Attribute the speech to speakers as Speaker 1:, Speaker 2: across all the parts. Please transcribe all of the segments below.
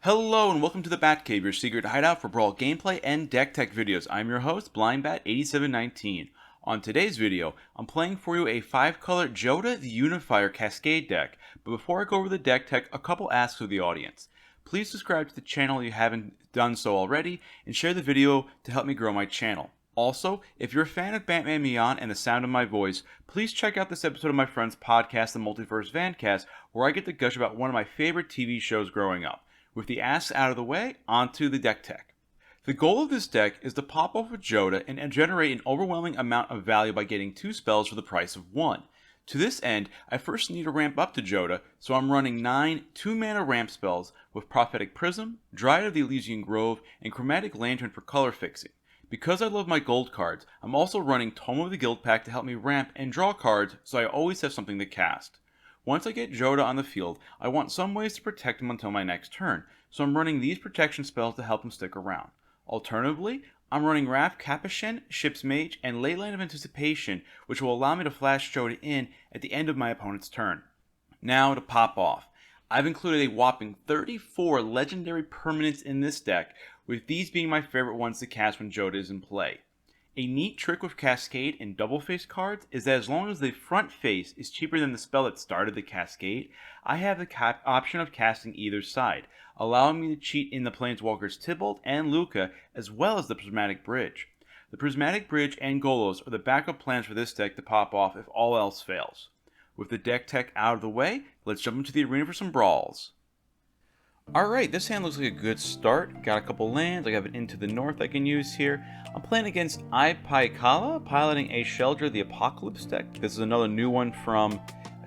Speaker 1: Hello and welcome to the Batcave, your secret hideout for Brawl gameplay and deck tech videos. I'm your host, BlindBat8719. On today's video, I'm playing for you a 5-color Jodah the Unifier Cascade deck. But before I go over the deck tech, a couple asks of the audience. Please subscribe to the channel if you haven't done so already, and share the video to help me grow my channel. Also, if you're a fan of Batman Beyond and the sound of my voice, please check out this episode of my friend's podcast, The Multiverse Vancast, where I get to gush about one of my favorite TV shows growing up. With the asks out of the way, onto the deck tech. The goal of this deck is to pop off with Jodah and generate an overwhelming amount of value by getting 2 spells for the price of 1. To this end, I first need to ramp up to Jodah, so I'm running 9 2-mana ramp spells with Prophetic Prism, Dryad of the Elysian Grove, and Chromatic Lantern for color fixing. Because I love my gold cards, I'm also running Tome of the Guild Pack to help me ramp and draw cards, so I always have something to cast. Once I get Jodah on the field, I want some ways to protect him until my next turn, so I'm running these protection spells to help him stick around. Alternatively, I'm running Wrath Capuchin, Ship's Mage, and Leyline of Anticipation, which will allow me to flash Jodah in at the end of my opponent's turn. Now to pop off. I've included a whopping 34 legendary permanents in this deck, with these being my favorite ones to cast when Jodah is in play. A neat trick with Cascade and double face cards is that as long as the front face is cheaper than the spell that started the Cascade, I have the option of casting either side, allowing me to cheat in the Planeswalkers Tybalt and Luca, as well as the Prismatic Bridge. The Prismatic Bridge and Golos are the backup plans for this deck to pop off if all else fails. With the deck tech out of the way, let's jump into the arena for some brawls. Alright, this hand looks like a good start. Got a couple lands, I have an Into the North I can use here. I'm playing against EiPaikalla, piloting a Sheoldred the Apocalypse deck. This is another new one from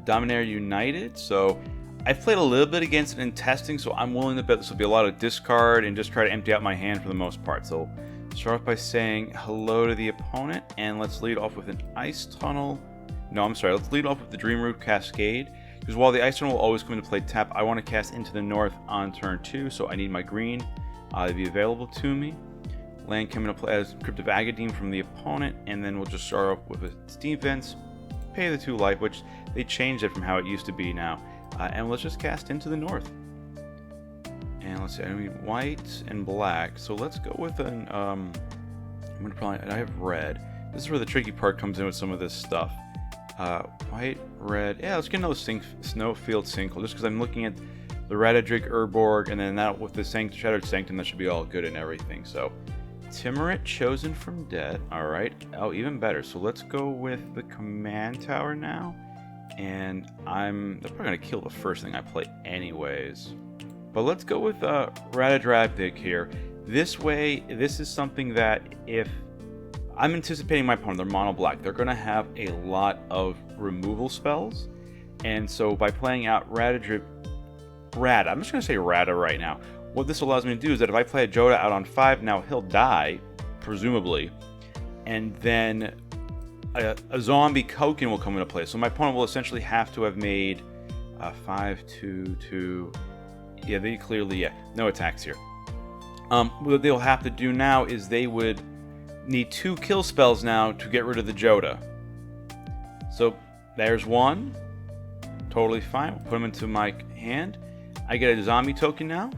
Speaker 1: Dominaria United, so I've played a little bit against it in testing, so I'm willing to bet this will be a lot of discard and just try to empty out my hand for the most part. So start off by saying hello to the opponent, and let's lead off with an Ice Tunnel. Let's lead off with the Dream Root Cascade. Because while the Ice Tunnel will always come into play tap, I want to cast Into the North on turn 2, so I need my green to be available to me. Land coming into play as Crypt of Agadine from the opponent, and then we'll just start off with a Steam Vents, pay the 2 life, which they changed it from how it used to be now. And let's just cast Into the North. And let's see, I need white and black, so let's go with an, I have red. This is where the tricky part comes in with some of this stuff. White, red, yeah, let's get another Snowfield Sinkhole, just because I'm looking at the Radadric Urborg, and then that with the Shattered Sanctum, that should be all good and everything. So, Timurit Chosen from Dead, alright, oh, even better. So let's go with the Command Tower now, and they're probably going to kill the first thing I play anyways. But let's go with Radadric here. This way, this is something that if I'm anticipating my opponent, they're mono black, they're going to have a lot of removal spells, and so by playing out I'm just going to say Rada right now. What this allows me to do is that if I play a Jodah out on 5, now he'll die, presumably, and then a zombie Koken will come into play. So my opponent will essentially have to have made 5, 2, 2, yeah, they clearly, no attacks here. What they'll have to do now is they would need 2 kill spells now to get rid of the Jodah. So there's one. Totally fine. We'll put them into my hand. I get a zombie token now.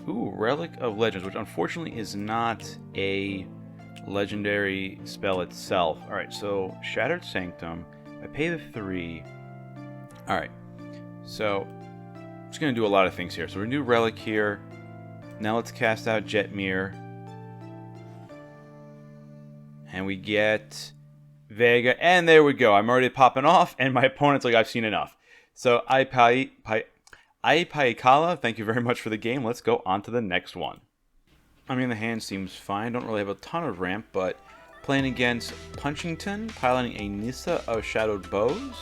Speaker 1: Ooh, Relic of Legends, which unfortunately is not a legendary spell itself. Alright, so Shattered Sanctum. I pay the 3. Alright, so I'm just going to do a lot of things here. So we're going to do Relic here. Now let's cast out Jetmir. And we get Vega. And there we go. I'm already popping off. And my opponent's like, I've seen enough. So EiPaikalla, thank you very much for the game. Let's go on to the next one. I mean, the hand seems fine. Don't really have a ton of ramp. But playing against PUNCHIngTON, piloting a Nissa of Shadowed Boughs.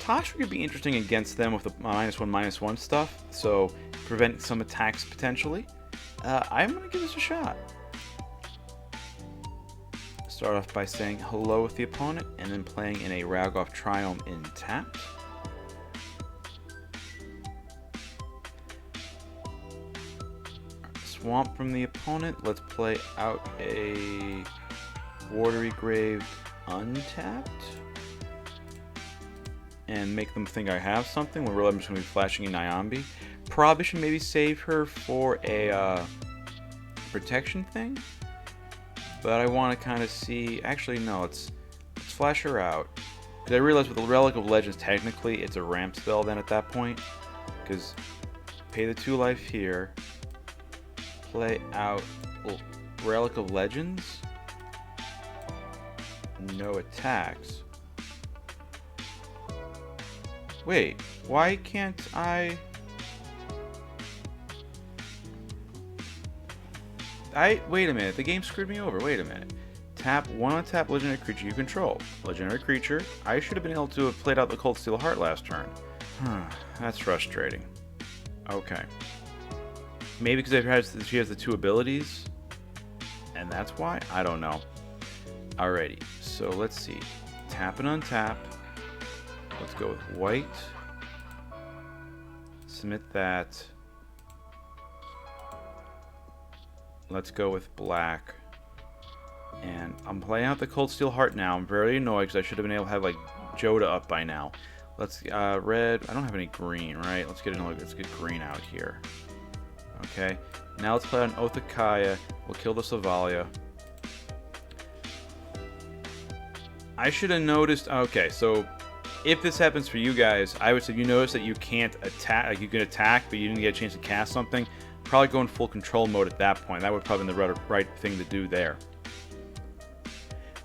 Speaker 1: Tosh could be interesting against them with the -1/-1 stuff, so prevent some attacks potentially. I'm going to give this a shot. Start off by saying hello with the opponent, and then playing in a Ragoff Triome in tap. Swamp from the opponent. Let's play out a Watery Grave untapped. and make them think I have something when really I'm just going to be flashing in Nyambi. Probably should maybe save her for a protection thing. But I want to kind of see... Actually, no, let's flash her out. Because I realize with the Relic of Legends, technically, it's a ramp spell then at that point. Because pay the 2 life here. Play out Relic of Legends. No attacks. Wait, why can't I... Wait a minute, the game screwed me over. Wait a minute. Tap 1 untap legendary creature you control. Legendary creature. I should have been able to have played out the Cold Steel Heart last turn. That's frustrating. Okay. Maybe because she has the 2 abilities? And that's why? I don't know. Alrighty, so let's see. Tap and untap. Let's go with white. Submit that. Let's go with black. And I'm playing out the Cold Steel Heart now. I'm very annoyed because I should have been able to have like Jodah up by now. Let's red. I don't have any green, right? Let's get green out here. Okay. Now let's play on EiPaikalla. We'll kill the Thalia. I should have noticed. Okay, so if this happens for you guys, I would say you notice that you can't attack. Like you can attack, but you didn't get a chance to cast something. Probably go in full control mode at that point. That would probably be the right thing to do there.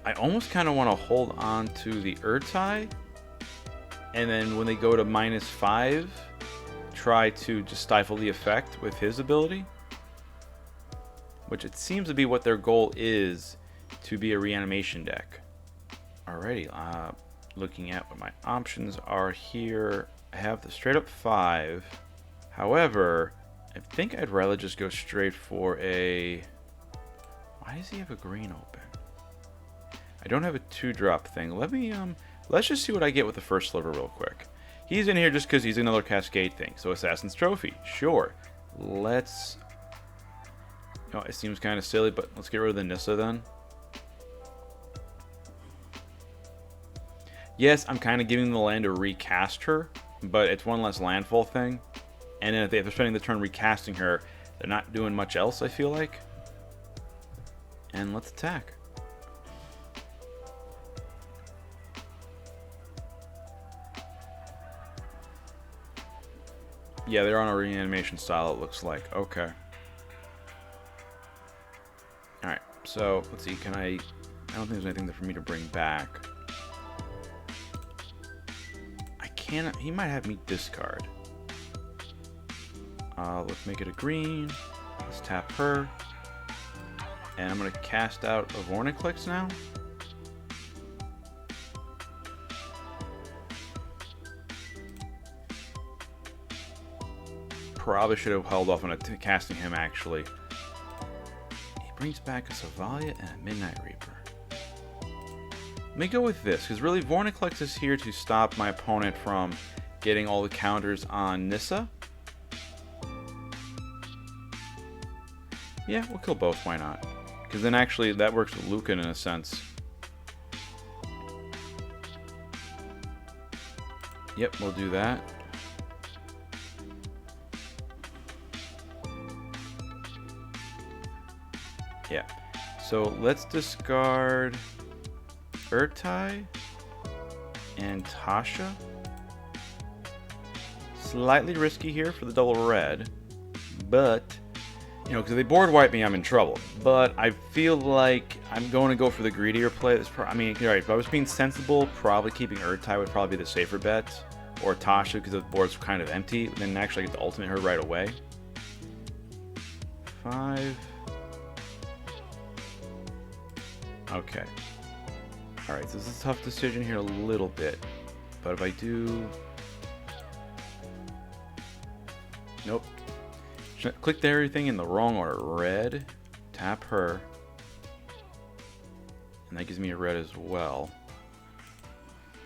Speaker 1: I almost kind of want to hold on to the Urtai, and then when they go to -5, try to just stifle the effect with his ability. Which it seems to be what their goal is, to be a reanimation deck. Alrighty, looking at what my options are here. I have the straight up 5. However, I think I'd rather just go straight for a... Why does he have a green open? I don't have a 2-drop thing. Let me, let's just see what I get with the First Sliver real quick. He's in here just because he's another Cascade thing. So Assassin's Trophy, sure. Let's... Oh, it seems kind of silly, but let's get rid of the Nissa then. Yes, I'm kind of giving the land to recast her, but it's one less landfall thing. And then if they're spending the turn recasting her, they're not doing much else, I feel like. And let's attack. Yeah, they're on a reanimation style, it looks like. Okay. Alright, so let's see, can I don't think there's anything there for me to bring back. I can't, he might have me discard. Let's make it a green. Let's tap her. And I'm going to cast out a Vorniclix now. Probably should have held off on casting him, actually. He brings back a Thalia and a Midnight Reaper. Let me go with this, because really Vorniclix is here to stop my opponent from getting all the counters on Nissa. Yeah, we'll kill both, why not? Because then actually that works with Lucan in a sense. Yep, we'll do that. Yeah, so let's discard Urtai and Tasha. Slightly risky here for the double red, but you know, because if they board wipe me, I'm in trouble. But I feel like I'm going to go for the greedier play. I mean, you're right, if I was being sensible, probably keeping Urtai would probably be the safer bet, or Tasha because the board's kind of empty. Then actually get the ultimate her right away. 5. Okay. Alright, so this is a tough decision here a little bit. But if I do... Nope. Clicked everything in the wrong order. Red. Tap her. And that gives me a red as well.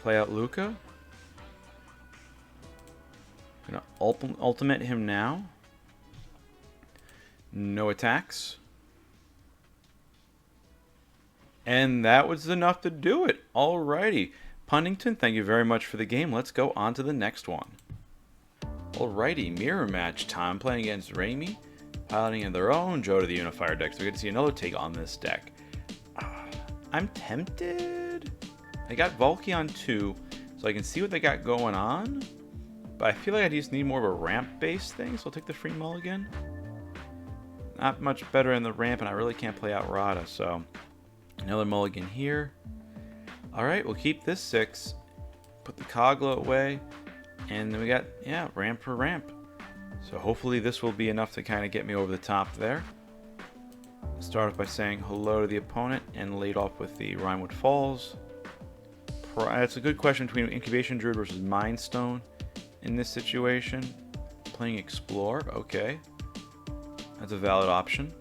Speaker 1: Play out Luca. Gonna ultimate him now. No attacks. And that was enough to do it. Alrighty. Punchington, thank you very much for the game. Let's go on to the next one. Alrighty, mirror match time. Playing against Raemi, piloting in their own Jodah the Unifier deck. So we get to see another take on this deck. I'm tempted. I got Valky on 2, so I can see what they got going on. But I feel like I just need more of a ramp-based thing, so I'll take the free mulligan. Not much better in the ramp, and I really can't play out Rada, so another mulligan here. Alright, we'll keep this 6. Put the Kogla away. And then we got, yeah, ramp for ramp. So hopefully this will be enough to kind of get me over the top there. Start off by saying hello to the opponent and lead off with the Rhymewood Falls. It's a good question between Incubation Druid versus Mind Stone in this situation. Playing Explore, okay. That's a valid option.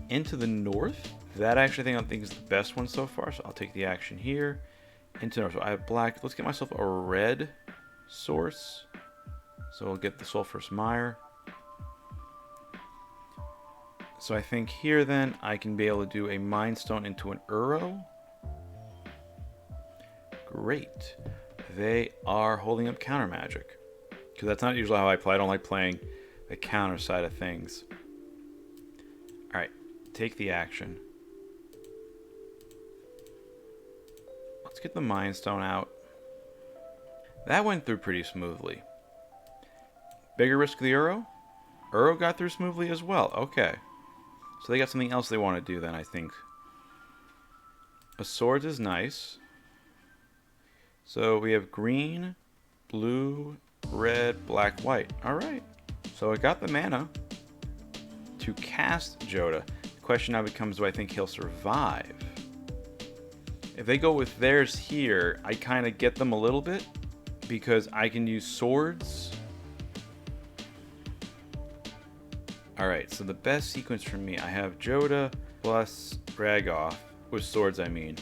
Speaker 1: Into the north. That actually I think is the best one so far, so I'll take the action here. Into north. So I have black. Let's get myself a red source. So I'll get the Sulphurous Mire. So I think here then I can be able to do a Mind Stone into an Uro. Great. They are holding up counter magic. Because that's not usually how I play. I don't like playing the counter side of things. Alright. Take the action. Let's get the Mind Stone out. That went through pretty smoothly. Bigger risk of the Uro? Uro got through smoothly as well. Okay. So they got something else they want to do then, I think. A Swords is nice. So we have green, blue, red, black, white. Alright. So I got the mana to cast Jodah. The question now becomes, do I think he'll survive? If they go with theirs here, I kind of get them a little bit. Because I can use swords. Alright, so the best sequence for me, I have Jodah plus Ragoth. With swords, I mean.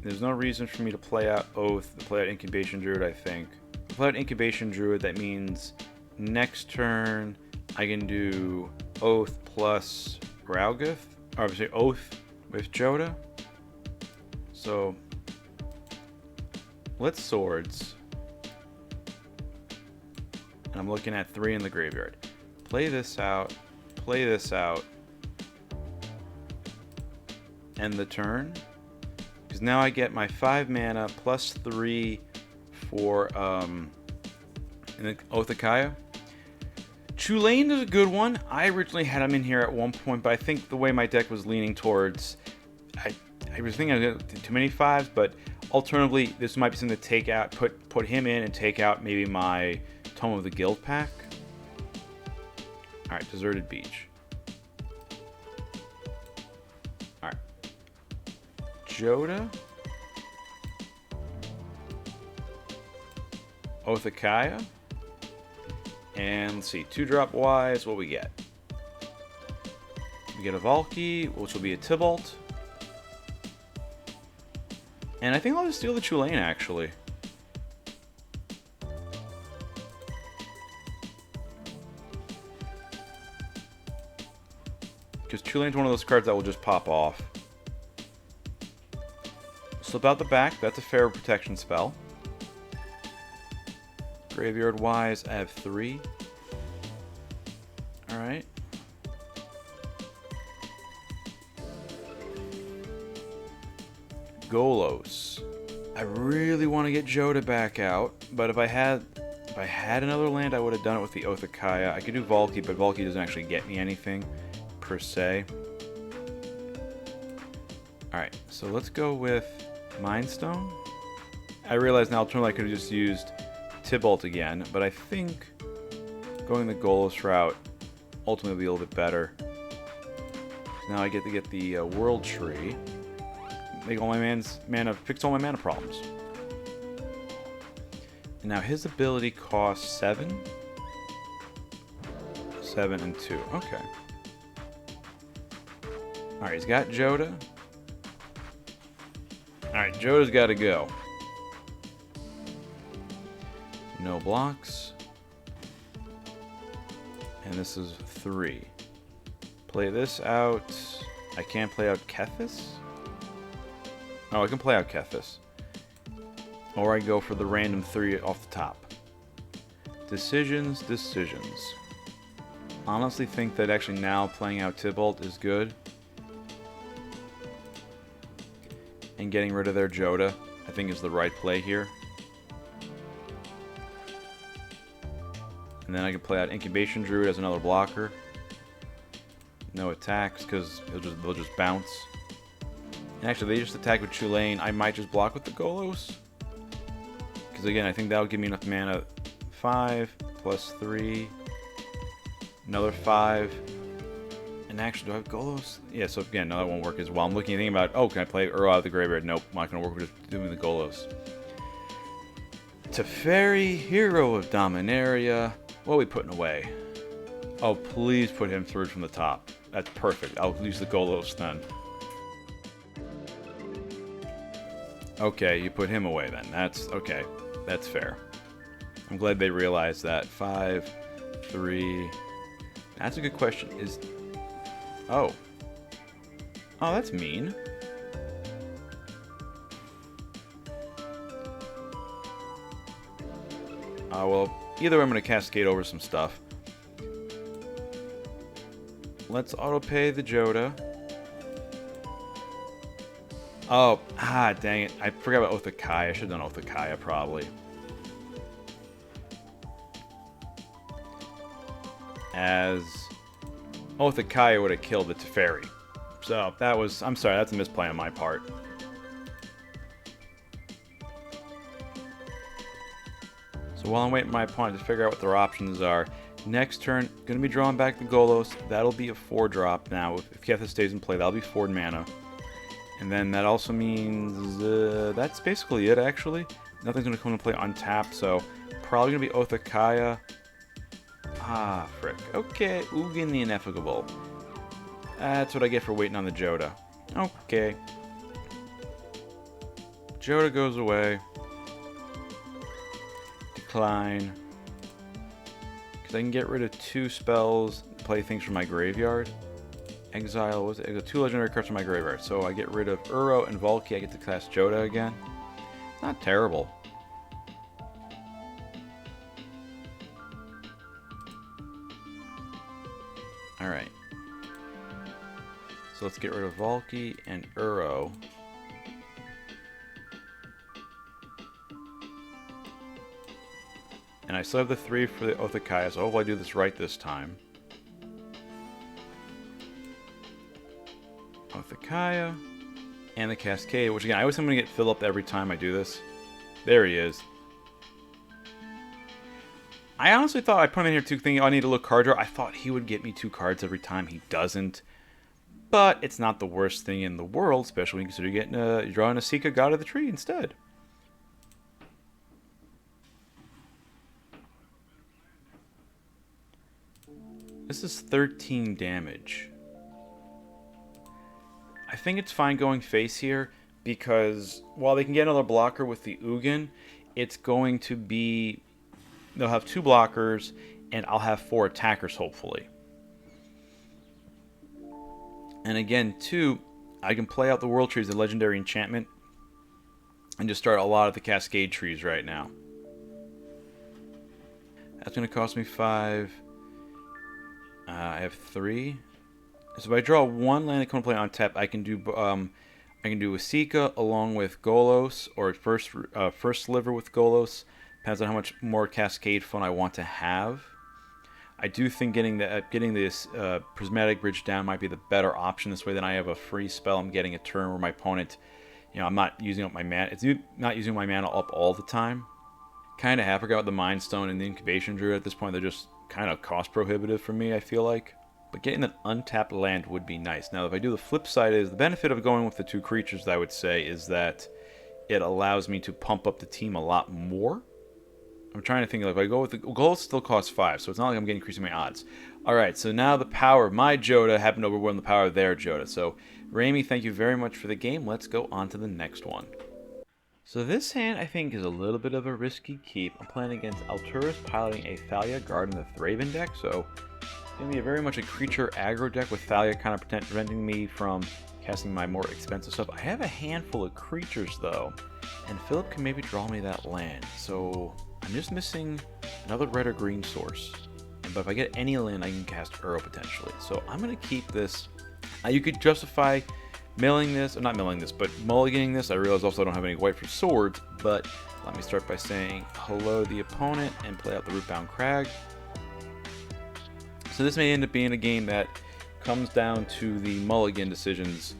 Speaker 1: There's no reason for me to play out Oath, to play out Incubation Druid, I think. To play out Incubation Druid, that means next turn I can do Oath plus Raugoth. Or obviously Oath with Jodah. So, let's swords. And I'm looking at 3 in the graveyard. Play this out. Play this out. End the turn. Because now I get my 5 mana plus 3 for Oathakaya. Chulane is a good one. I originally had him in here at one point, but I think the way my deck was leaning towards... I was thinking I did too many 5s, but alternatively, this might be something to take out, put him in and take out maybe my Tome of the Guild pack. Alright, Deserted Beach. Alright. Jodah. Oathakaya. And let's see, 2-drop wise, what we get? We get a Valky, which will be a Tybalt. And I think I'll just steal the Chulane, actually. Because Chulane's one of those cards that will just pop off. Slip out the back, that's a fair protection spell. Graveyard-wise, I have 3. Alright. Golos. I really want to get Jodah back out, but if I had another land, I would have done it with the Oathakaya. I could do Valky, but Valky doesn't actually get me anything, per se. Alright, so let's go with Mind Stone. I realize now alternatively I could have just used Tybalt again, but I think going the Golos route ultimately will be a little bit better. Now I get to get the World Tree. Make all my mana, fix all my mana problems. And now his ability costs 7. 7 and 2. Okay. Alright, he's got Jodah. Alright, Jodah's got to go. No blocks. And this is 3. Play this out. I can't play out Kethis. Oh, I can play out Kethis. Or I go for the random 3 off the top. Decisions. Honestly think that actually now playing out Tybalt is good. And getting rid of their Jodah, I think, is the right play here. And then I can play out Incubation Druid as another blocker. No attacks, because they'll just bounce. And actually, they just attack with Chulane. I might just block with the Golos. Because again, I think that'll give me enough mana. 5 plus 3. Another 5. And actually, do I have Golos? Yeah, so again, no, that won't work as well. I'm thinking about, oh, can I play Uro out of the graveyard? Nope, not going to work with just doing the Golos. Teferi, Hero of Dominaria. What are we putting away? Oh, please put him through from the top. That's perfect. I'll use the Golos then. Okay, you put him away then. That's okay. That's fair. I'm glad they realized that. 5, 3. That's a good question. Oh, that's mean. Well, either way, I'm going to Cascade over some stuff. Let's auto-pay the Jodah. Oh, dang it. I forgot about Oath-Akaya. I should have done Oath-Akaya, probably. As Oath-Akaya would have killed the Teferi. So, that was... I'm sorry, that's a misplay on my part. So while I'm waiting for my opponent to figure out what their options are, next turn, going to be drawing back the Golos. That'll be a 4-drop now. If Kethis stays in play, that'll be 4 mana. And then that also means that's basically it, actually. Nothing's going to come into play untap, so probably going to be Oath-Akaya. Frick. Okay, Ugin the Ineffable. That's what I get for waiting on the Jodah. Okay. Jodah goes away. Decline. Because I can get rid of 2 spells, play things from my graveyard. Exile, was it? 2 legendary cards from my graveyard. So I get rid of Uro and Valki, I get to cast Jodah again. Not terrible. Alright. So let's get rid of Valki and Uro. And I still have the 3 for the Oath-Akaya, so hopefully I do this right this time. Oath-Akaya. And the Cascade, which again, I always am going to get filled up every time I do this. There he is. I honestly thought I put him in here too, thinking, oh, I need a little card draw. I thought he would get me 2 cards every time. He doesn't. But it's not the worst thing in the world, especially when you consider you're drawing a Esika God of the Tree instead. This is 13 damage. I think it's fine going face here, because while they can get another blocker with the Ugin, it's going to be... They'll have 2 blockers, and I'll have 4 attackers, hopefully. And again, too, I can play out the World Tree as a legendary enchantment, and just start a lot of the Cascade trees right now. That's going to cost me 5... I have 3. So if I draw 1 land that can play on tap, I can do Esika along with Golos, or First Sliver with Golos. Depends on how much more Cascade fun I want to have. I do think getting this Prismatic Bridge down might be the better option. This way, then I have a free spell. I'm getting a turn where my opponent, I'm not using up my mana. It's not using my mana up all the time. Kind of have forgot about the Mind Stone and the Incubation Druid at this point. They're just kind of cost prohibitive for me, I feel like. But getting an untapped land would be nice. Now, if I do the flip side, is the benefit of going with the 2 creatures, I would say, is that it allows me to pump up the team a lot more. I'm trying to think, if I go with the goal, still costs 5, so it's not like I'm getting increasing my odds. Alright, so now the power of my Jodah happened to overwhelm the power of their Jodah. So, Raemi, thank you very much for the game. Let's go on to the next one. So this hand, I think, is a little bit of a risky keep. I'm playing against Alturius, piloting a Thalia guarding the Thraben deck, so it's going to be very much a creature aggro deck with Thalia kind of preventing me from casting my more expensive stuff. I have a handful of creatures though, and Philip can maybe draw me that land. So I'm just missing another red or green source. But if I get any land, I can cast Uro potentially. So I'm going to keep this. You could justify milling this, or not milling this, but mulliganing this. I realize also I don't have any white for swords, but let me start by saying hello to the opponent and play out the Rootbound Crag. So this may end up being a game that comes down to the mulligan decisions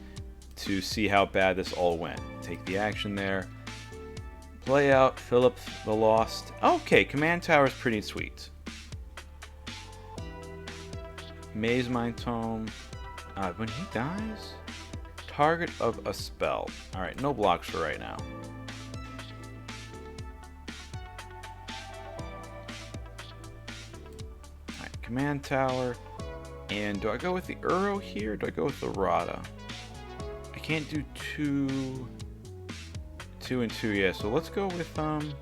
Speaker 1: to see how bad this all went. Take the action there. Play out Philip the Lost. Okay, Command Tower is pretty sweet. Maze Mind Tome. When he dies, target of a spell. Alright, no blocks for right now. Alright, Command Tower. And do I go with the Uro here? Or do I go with the Rada? I can't do two and two, yeah. So let's go with I'm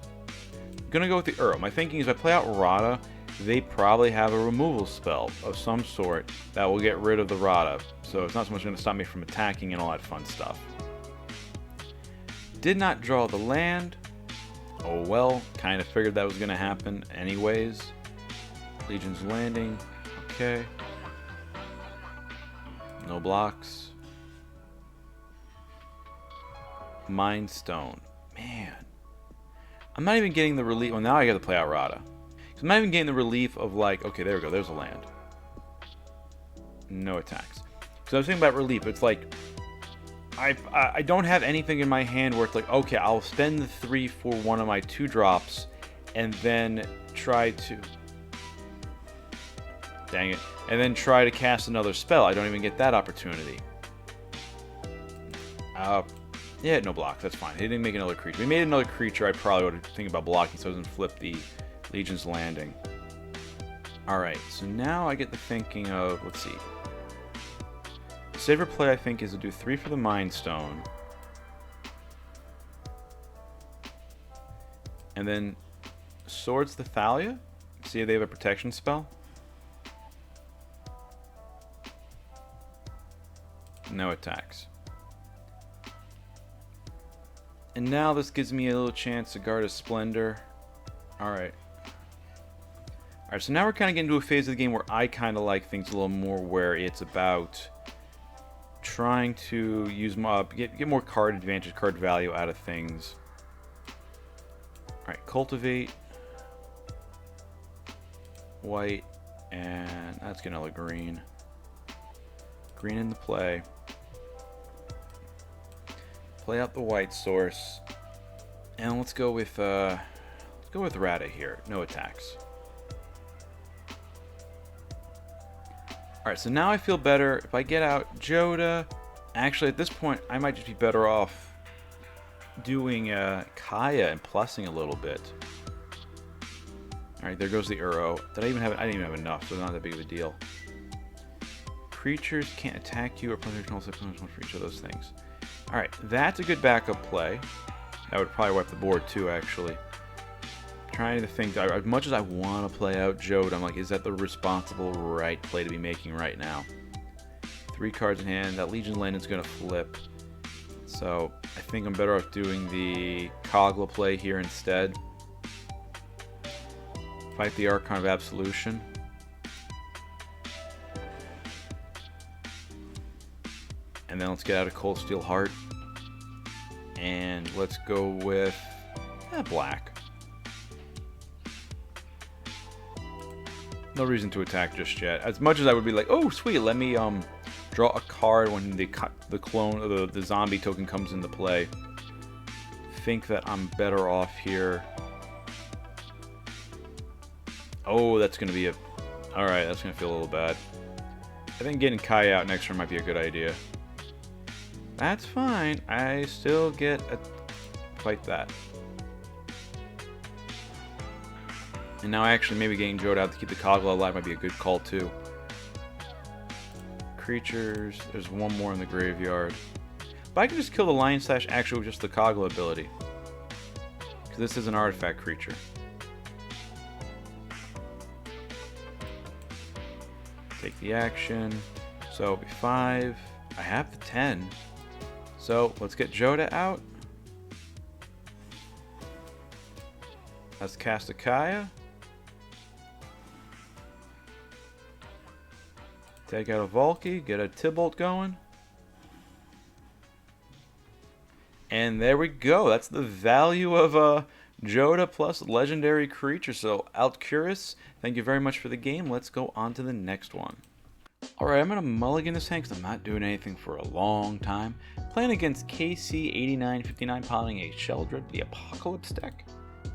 Speaker 1: gonna go with the Uro. My thinking is if I play out Rada, they probably have a removal spell of some sort that will get rid of the Rada. So it's not so much going to stop me from attacking and all that fun stuff. Did not draw the land. Oh well, kind of figured that was going to happen anyways. Legion's Landing. Okay. No blocks. Mind Stone. Man. I'm not even getting the relief. Well, now I got to play out Rada. I'm not even getting the relief of like, okay, there we go, there's a land. No attacks. So I was thinking about relief. It's like, I don't have anything in my hand where it's like, okay, I'll spend the 3 for one of my 2-drops and then try to... Dang it. And then try to cast another spell. I don't even get that opportunity. Yeah, no blocks, that's fine. He didn't make another creature. If he made another creature, I probably would think about blocking so it doesn't flip the Legion's Landing. Alright, so now I get the thinking of, let's see. The safer play, I think, is to do 3 for the Mind Stone. And then Swords the Thalia. See if they have a protection spell. No attacks. And now this gives me a little chance to guard a Splendor. Alright. Alright, so now we're kind of getting into a phase of the game where I kind of like things a little more, where it's about trying to use get more card advantage, card value out of things. Alright, Cultivate. White. And that's going to look green. Green into play. Play out the white source. And let's go with Rada here. No attacks. Alright, so now I feel better. If I get out Jodah, actually at this point I might just be better off doing Kaya and plussing a little bit. Alright, there goes the Uro. Did I even have? I didn't even have enough, so it's not that big of a deal. Creatures can't attack you or punish one for each of those things. Alright, that's a good backup play. That would probably wipe the board too, actually. Trying to think, as much as I want to play out Jodah, I'm like, is that the responsible right play to be making right now? 3 cards in hand, that Legion's Landing is going to flip. So, I think I'm better off doing the Kogla play here instead. Fight the Archon of Absolution. And then let's get out a Cold Steel Heart. And let's go with black. No reason to attack just yet. As much as I would be like, oh sweet, let me draw a card when the clone or the zombie token comes into play. Think that I'm better off here. Oh, that's gonna be alright, that's gonna feel a little bad. I think getting Kai out next turn might be a good idea. That's fine. I still get a fight that. And now actually maybe getting Jodah out to keep the Kogla alive might be a good call too. Creatures. There's one more in the graveyard. But I can just kill the Lion Slash actually with just the Kogla ability. Because this is an artifact creature. Take the action. So it'll be 5. I have the 10. So let's get Jodah out. Let's cast a Kaya. Take out a Valky, get a Tybalt going. And there we go. That's the value of Jodah plus legendary creature. So Alturius, thank you very much for the game. Let's go on to the next one. Alright, I'm going to mulligan this hand because I'm not doing anything for a long time. Playing against KC8959, piloting a Sheoldred, the Apocalypse deck,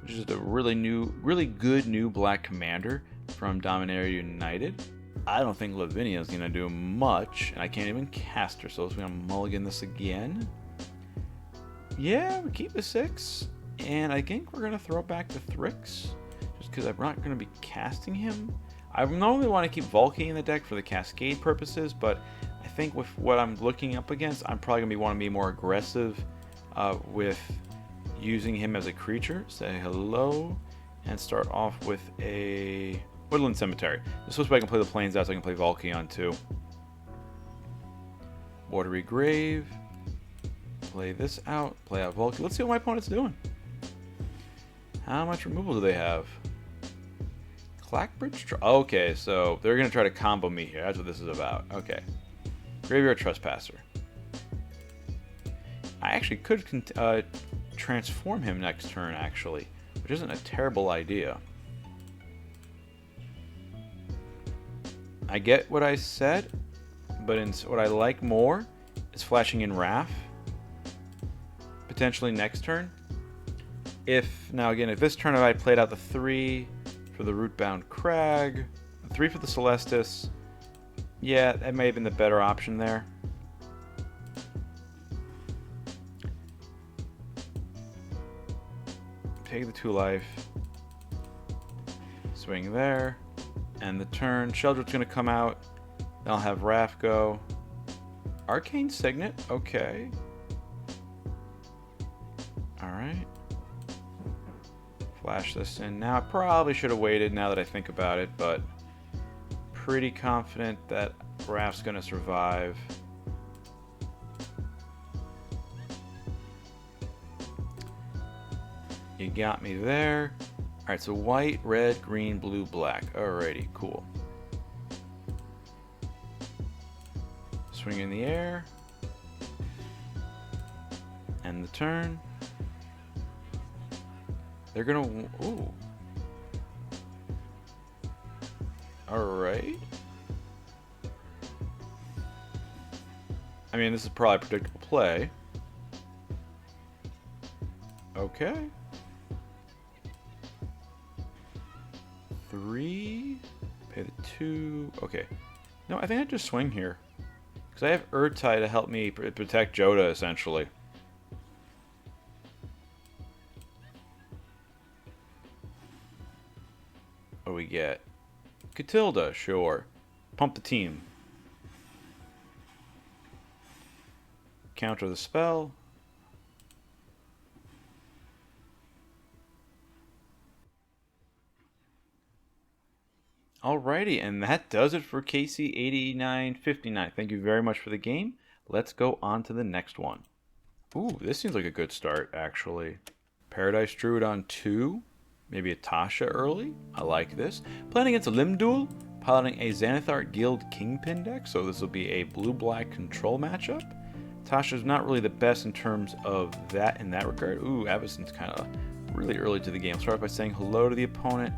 Speaker 1: which is a really good new black commander from Dominaria United. I don't think Lavinia is going to do much, and I can't even cast her, so I'm going to mulligan this again. Yeah, we keep the 6, and I think we're going to throw back the Thrix, just because I'm not going to be casting him. I normally want to keep Valky in the deck for the Cascade purposes, but I think with what I'm looking up against, I'm probably going to want to be more aggressive with using him as a creature. Say hello, and start off with a Woodland Cemetery. This way I can play the Plains out, so I can play Valky on too. Watery Grave. Play this out. Play out Valky. Let's see what my opponent's doing. How much removal do they have? Clackbridge? Okay, so they're going to try to combo me here. That's what this is about. Okay. Graveyard Trespasser. I actually could transform him next turn, actually, which isn't a terrible idea. I get what I said, but what I like more is flashing in Wrath. Potentially next turn. Now again, if this turn I played out the 3 for the Rootbound Crag, 3 for the Celestis, yeah, that may have been the better option there. Take the 2 life, swing there, and the turn, Sheoldred's going to come out, then I'll have Wrath go. Arcane Signet, okay. Alright. Flash this in now. I probably should have waited now that I think about it, but pretty confident that Wrath's going to survive. You got me there. Alright, so white, red, green, blue, black. Alrighty, cool. Swing in the air. And the turn. They're gonna... Ooh. Alright. I mean, this is probably a predictable play. Okay. 3. Pay the 2. Okay. No, I think I just swing here. Because I have Urtai to help me protect Jodah, essentially. What do we get? Catilda, sure. Pump the team. Counter the spell. Alrighty, and that does it for KC8959. Thank you very much for the game. Let's go on to the next one. Ooh, this seems like a good start, actually. Paradise Druid on 2. Maybe a Tasha early. I like this. Playing against a LimDul, piloting a Xanathar Guild Kingpin deck, so this will be a blue-black control matchup. Tasha's not really the best in terms of that in that regard. Ooh, Avacyn's kind of really early to the game. Start by saying hello to the opponent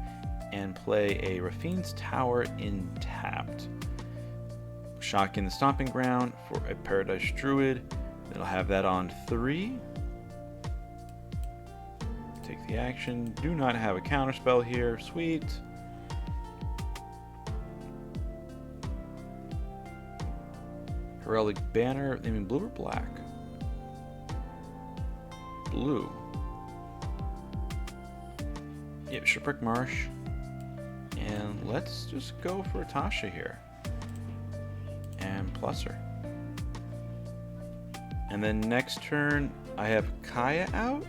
Speaker 1: and play a Rafine's Tower in tapped. Shock in the Stomping Ground for a Paradise Druid. It'll have that on 3. Take the action. Do not have a counterspell here. Sweet. Heraldic Banner. I mean, blue or black? Blue. Yep, Shipwreck Marsh. And let's just go for Tasha here. And plus her. And then next turn, I have Kaya out,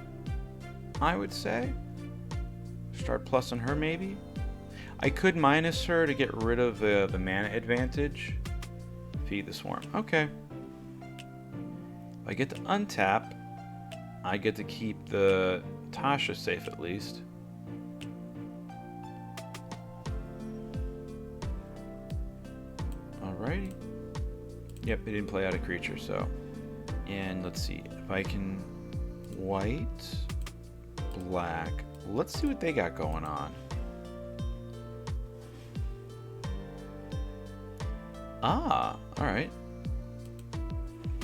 Speaker 1: I would say. Start plus on her, maybe. I could minus her to get rid of the mana advantage. Feed the Swarm. Okay. I get to untap, I get to keep the Tasha safe at least. Alrighty. Yep, they didn't play out a creature, so. And let's see, if I can white, black. Let's see what they got going on. Ah, alright.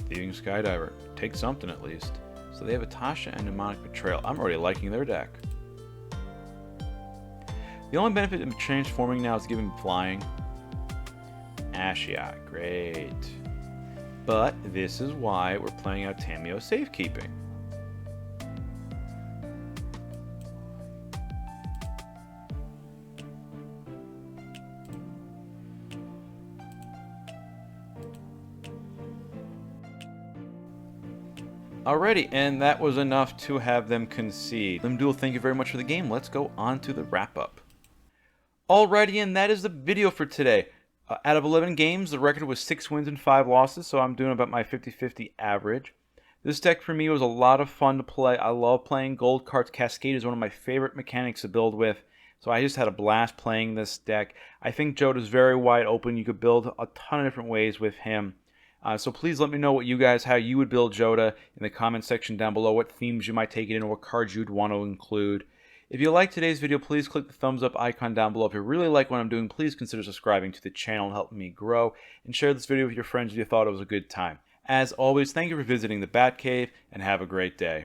Speaker 1: Thieving Skydiver. Take something at least. So they have a Tasha and Mnemonic Betrayal. I'm already liking their deck. The only benefit of transforming now is giving flying. Ashiok, great. But this is why we're playing out Tameo Safekeeping. Alrighty, and that was enough to have them concede. LimDul, thank you very much for the game. Let's go on to the wrap-up. Alrighty, and that is the video for today. Out of 11 games, the record was 6 wins and 5 losses, so I'm doing about my 50-50 average. This deck for me was a lot of fun to play. I love playing gold cards. Cascade is one of my favorite mechanics to build with, so I just had a blast playing this deck. I think Jodah is very wide open. You could build a ton of different ways with him. So please let me know how you would build Jodah in the comment section down below, what themes you might take it in, or what cards you'd want to include. If you like today's video, please click the thumbs up icon down below. If you really like what I'm doing, please consider subscribing to the channel and helping me grow, and share this video with your friends if you thought it was a good time. As always, thank you for visiting the Batcave, and have a great day.